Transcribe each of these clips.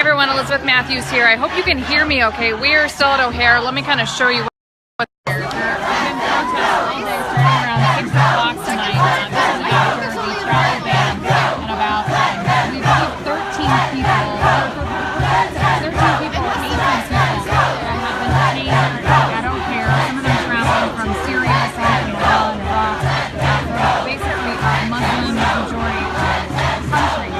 everyone, Elizabeth Matthews here. I hope you can hear me okay. We are still at O'Hare. Let me kind of show you what's here. I've been protesting all day starting around 6 o'clock tonight. This is after the travel ban and about, we believe 13 people, 18 people that have been detained at O'Hare. Some of them traveling from Syria, some from Iran and Iraq, from basically a Muslim majority countries.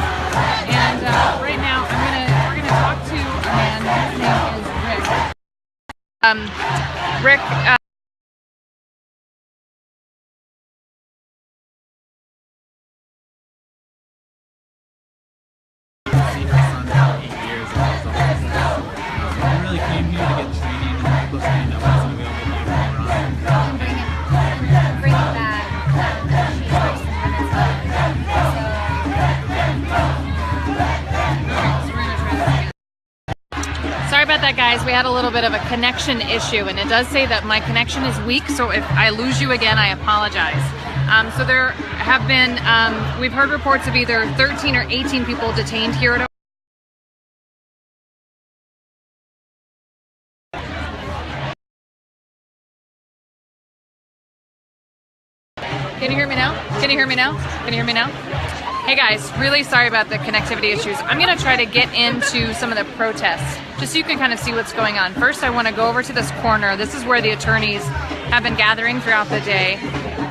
And right now, we're gonna talk to a man. His name is Rick. Rick. Sorry about that, guys. We had a little bit of a connection issue, and it does say that my connection is weak, so if I lose you again, I apologize. So there have been, we've heard reports of either 13 or 18 people detained here at Can you hear me now? Can you hear me now? Can you hear me now? Hey guys, really sorry about the connectivity issues. I'm gonna try to get into some of the protests, just so you can kind of see what's going on. First, I wanna go over to this corner. This is where the attorneys have been gathering throughout the day.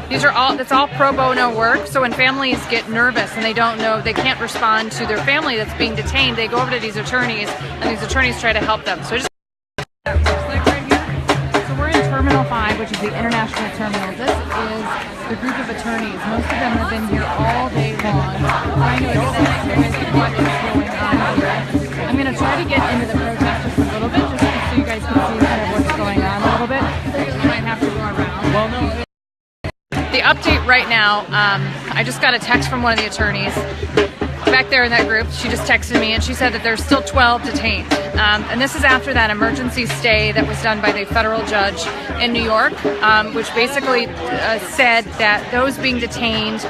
It's all pro bono work, so when families get nervous and they don't know, they can't respond to their family that's being detained, they go over to these attorneys, and these attorneys try to help them. So just that looks like right here. So we're in Terminal 5, which is the international terminal. This is the group of attorneys. Most of them have been here all day long, trying to explain what is going on here. I'm going to try to get into the protest just a little bit, just so you guys can see kind of what's going on a little bit. You might have to go around. Well, no. The update right now, I just got a text from one of the attorneys back there in that group. She just texted me and she said that there's still 12 detained. And this is after that emergency stay that was done by the federal judge in New York, which basically said that those being detained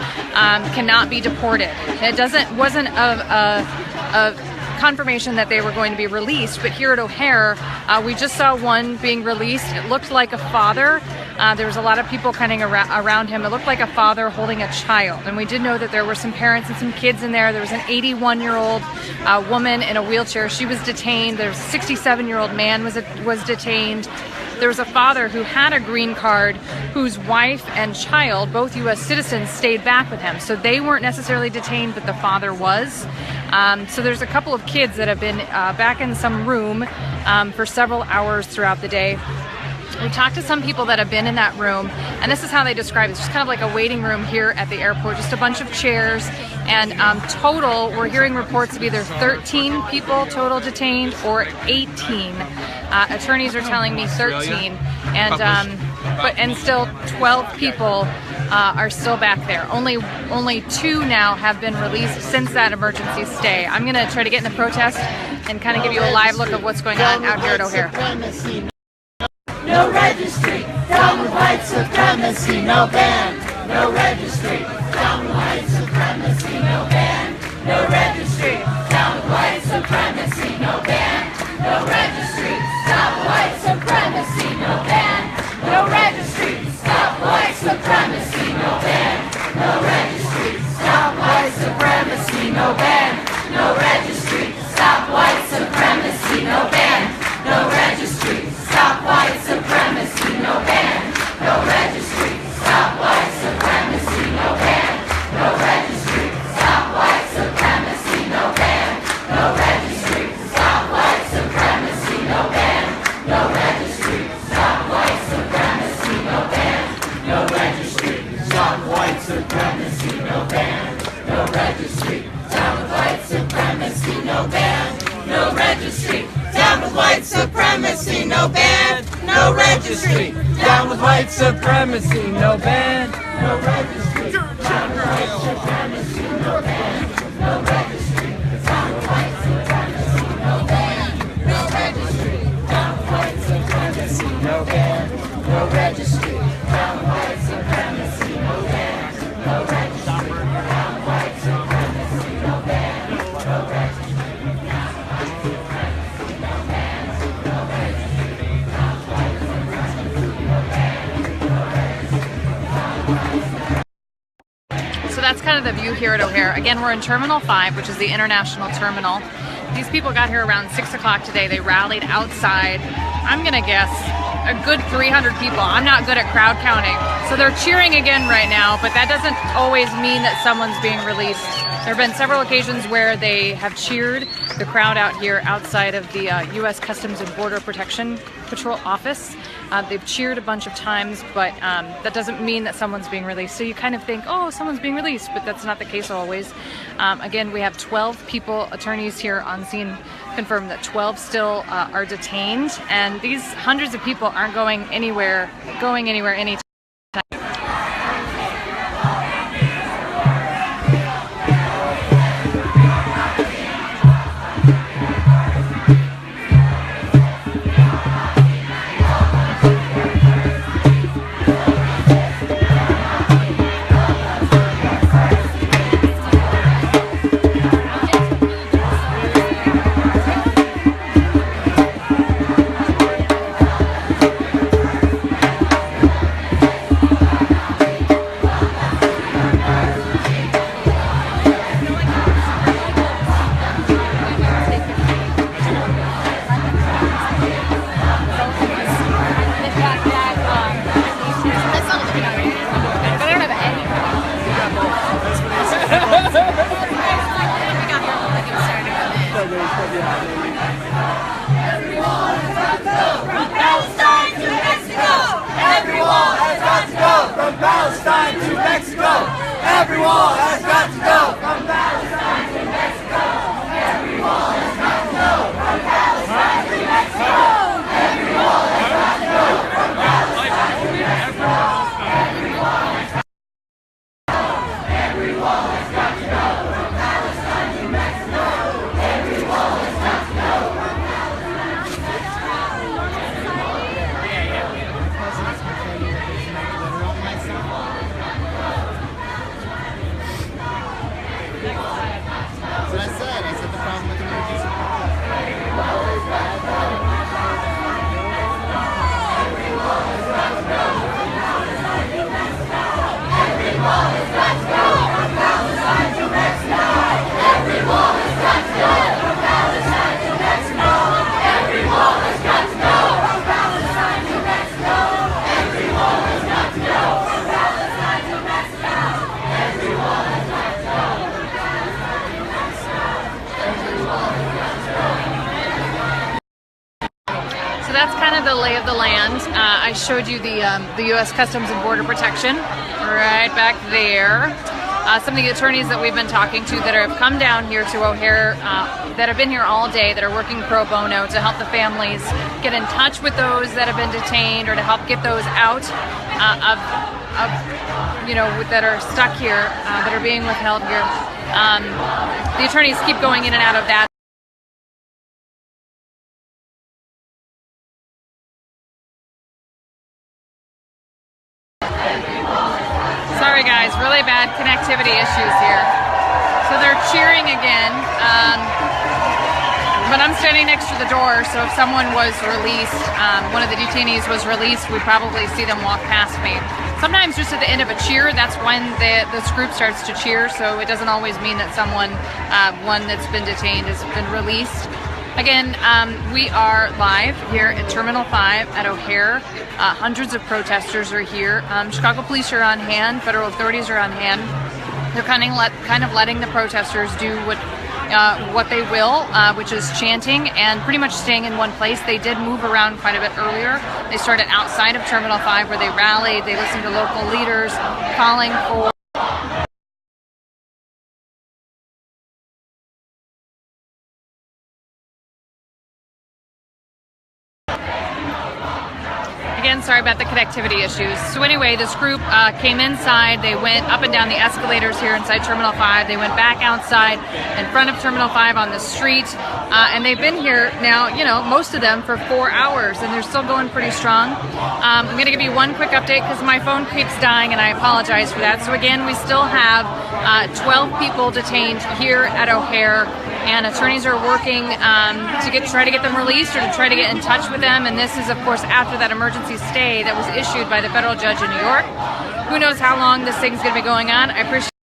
cannot be deported. It wasn't a confirmation that they were going to be released, but here at O'Hare, we just saw one being released. It looked like a father. There was a lot of people kind of around him. It looked like a father holding a child. And we did know that there were some parents and some kids in there. There was an 81-year-old woman in a wheelchair. She was detained. There was a 67-year-old man was detained. There was a father who had a green card whose wife and child, both U.S. citizens, stayed back with him. So they weren't necessarily detained, but the father was. So there's a couple of kids that have been back in some room for several hours throughout the day. We talked to some people that have been in that room, and this is how they describe it. It's just kind of like a waiting room here at the airport, just a bunch of chairs, and total, we're hearing reports of either 13 people total detained or 18. Attorneys are telling me 13, and still 12 people are still back there. Only 2 now have been released since that emergency stay. I'm gonna try to get in the protest and kind of give you a live look of what's going on out here at O'Hare. No registry, down with white supremacy, no ban. No registry, down with white supremacy, no ban. No registry, down with white supremacy, no ban. No registry, stop white supremacy, no ban. No registry, stop white supremacy, no ban. No registry, stop white supremacy, no ban. No registry, stop white supremacy, no ban. No registry, stop white supremacy, no ban. No registry, stop white supremacy, no ban. No registry, stop white supremacy, no ban. No registry, stop white supremacy, no ban. No registry, stop white supremacy, no ban. No registry, stop white supremacy, no ban. No registry, down with white supremacy, no ban. No registry, down with white supremacy, no ban. No registry, down with white supremacy, no ban. No registry, down with white supremacy, no ban. No registry, down with white supremacy, no ban. No registry, down with white supremacy, no ban. No registry, down with white supremacy, no ban. No registry, down with white supremacy, no ban. No registry. kind of the view here at O'Hare. Again, we're in Terminal 5, which is the international terminal. These people got here around 6 o'clock today. They rallied outside, I'm gonna guess, a good 300 people. I'm not good at crowd counting. So they're cheering again right now, but that doesn't always mean that someone's being released. There have been several occasions where they have cheered the crowd out here outside of the U.S. Customs and Border Protection Patrol office. They've cheered a bunch of times, but that doesn't mean that someone's being released. So you kind of think, oh, someone's being released, but that's not the case always. Again, we have 12 people, attorneys here on scene confirmed that 12 still are detained, and these hundreds of people aren't going anywhere anytime. That's kind of the lay of the land. I showed you the U.S. Customs and Border Protection right back there. Some of the attorneys that we've been talking to that have come down here to O'Hare, that have been here all day, that are working pro bono to help the families get in touch with those that have been detained, or to help get those out that are stuck here, that are being withheld here. The attorneys keep going in and out of that. Sorry guys, really bad connectivity issues here. So they're cheering again, but I'm standing next to the door, so if someone was released, one of the detainees was released, we'd probably see them walk past me. Sometimes just at the end of a cheer, that's when this group starts to cheer, so it doesn't always mean that someone, one that's been detained, has been released. Again, we are live here at Terminal 5 at O'Hare. Hundreds of protesters are here. Chicago police are on hand. Federal authorities are on hand. They're kind of letting the protesters do what they will, which is chanting and pretty much staying in one place. They did move around quite a bit earlier. They started outside of Terminal 5 where they rallied. They listened to local leaders calling for again, sorry about the connectivity issues. So anyway, this group came inside. They went up and down the escalators here inside Terminal 5. They went back outside in front of Terminal 5 on the street. And they've been here now, most of them for 4 hours, and they're still going pretty strong. I'm going to give you one quick update because my phone keeps dying, and I apologize for that. So again, we still have 12 people detained here at O'Hare, and attorneys are working to try to get them released or to try to get in touch with them. And this is, of course, after that emergency stay that was issued by the federal judge in New York. Who knows how long this thing's going to be going on. I appreciate